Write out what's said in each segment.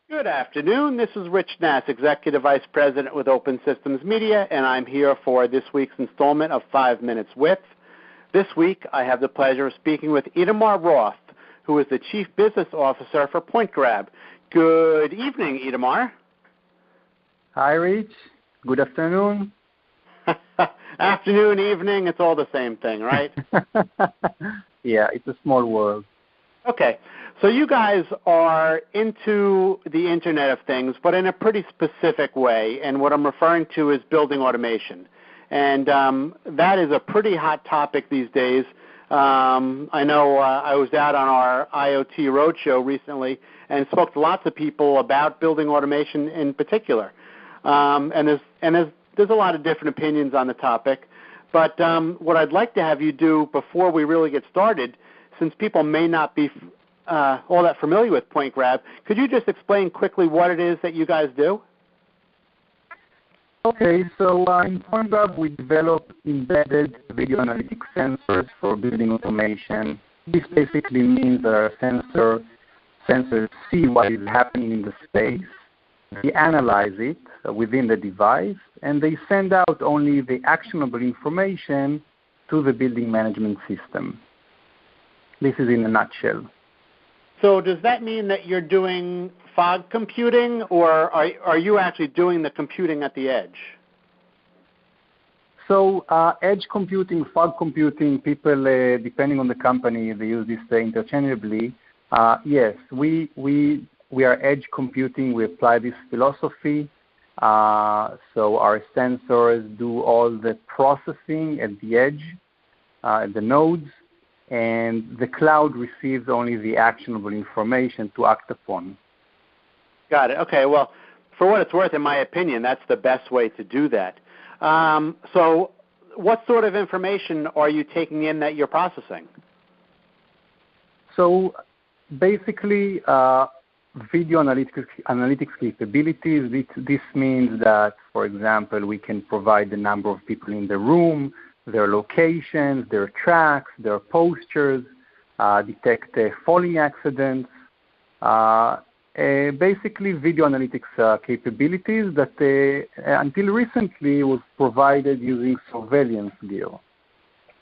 Good afternoon. This is Rich Nass, Executive Vice President with Open Systems Media, and I'm here for this week's installment of 5 Minutes With. This week, I have the pleasure of speaking with Itamar Roth, who is the Chief Business Officer for PointGrab. Good evening, Itamar. Hi, Rich. Good afternoon. Afternoon, evening, it's all the same thing, right? Yeah, it's a small world. Okay, so you guys are into the Internet of Things, but in a pretty specific way, and what I'm referring to is building automation. And that is a pretty hot topic these days. I know I was out on our IoT Roadshow recently and spoke to lots of people about building automation in particular. And there's a lot of different opinions on the topic. But what I'd like to have you do before we really get started, since people may not be all that familiar with PointGrab, could you just explain quickly what it is that you guys do? Okay, so in PointGrab we develop embedded video analytics sensors for building automation. This basically means that our sensors see what is happening in the space, they analyze it within the device, and they send out only the actionable information to the building management system. This is in a nutshell. So does that mean that you're doing fog computing, or are you actually doing the computing at the edge? So edge computing, fog computing, people, depending on the company, they use this interchangeably. Yes, we are edge computing. We apply this philosophy. So our sensors do all the processing at the edge, at the nodes, and the cloud receives only the actionable information to act upon. Got it. Okay, well, for what it's worth, in my opinion, that's the best way to do that. So what sort of information are you taking in that you're processing? So basically, video analytics capabilities. This means that, for example, we can provide the number of people in the room, their locations, their tracks, their postures, detect falling accidents. Basically, video analytics capabilities that until recently was provided using surveillance gear.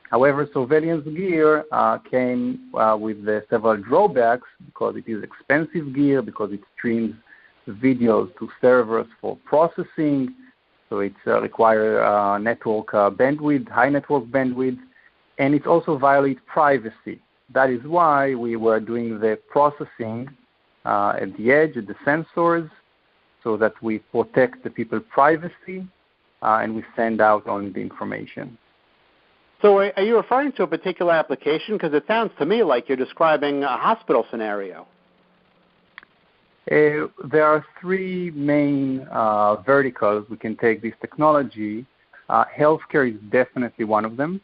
However, surveillance gear came with several drawbacks because it is expensive gear, because it streams videos to servers for processing, so it requires network bandwidth, high network bandwidth, and it also violates privacy. That is why we were doing the processing at the edge, at the sensors, so that we protect the people's privacy and we send out only the information. So are you referring to a particular application? Because it sounds to me like you're describing a hospital scenario. There are three main verticals we can take this technology. Healthcare is definitely one of them.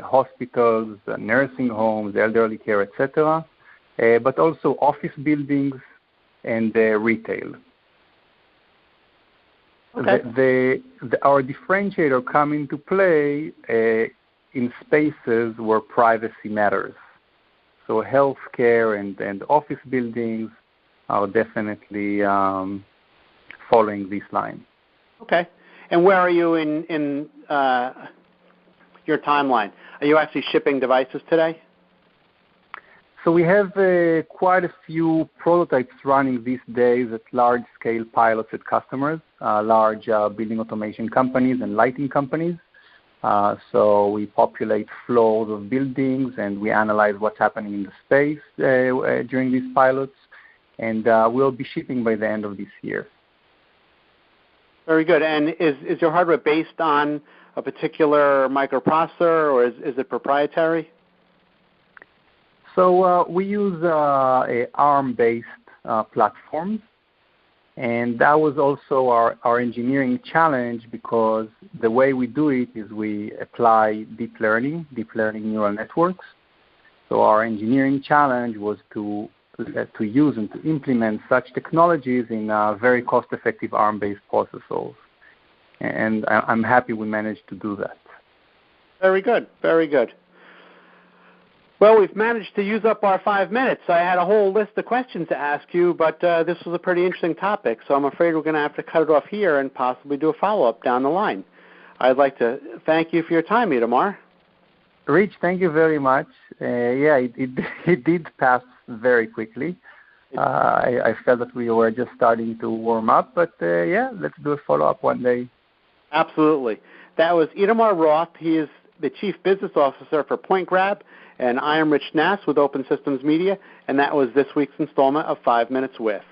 Hospitals, nursing homes, elderly care, etc. But also office buildings and retail. Okay. Our differentiator come into play in spaces where privacy matters. So healthcare and office buildings are definitely following this line. Okay. And where are you in your timeline? Are you actually shipping devices today? So we have quite a few prototypes running these days at large-scale pilots at customers, large building automation companies and lighting companies. So we populate floors of buildings and we analyze what's happening in the space during these pilots. And we'll be shipping by the end of this year. Very good. And is your hardware based on a particular microprocessor, or is it proprietary? So we use ARM-based platforms, and that was also our engineering challenge, because the way we do it is we apply deep learning neural networks. So our engineering challenge was to use and to implement such technologies in very cost-effective ARM-based processors. And I'm happy we managed to do that. Very good, very good. Well, we've managed to use up our 5 minutes. I had a whole list of questions to ask you, but this was a pretty interesting topic, so I'm afraid we're going to have to cut it off here and possibly do a follow-up down the line. I'd like to thank you for your time, Itamar. Rich, thank you very much. It did pass very quickly. I felt that we were just starting to warm up, but let's do a follow-up one day. Absolutely. That was Itamar Roth. He is the Chief Business Officer for PointGrab, and I am Rich Nass with Open Systems Media, and that was this week's installment of 5 Minutes With.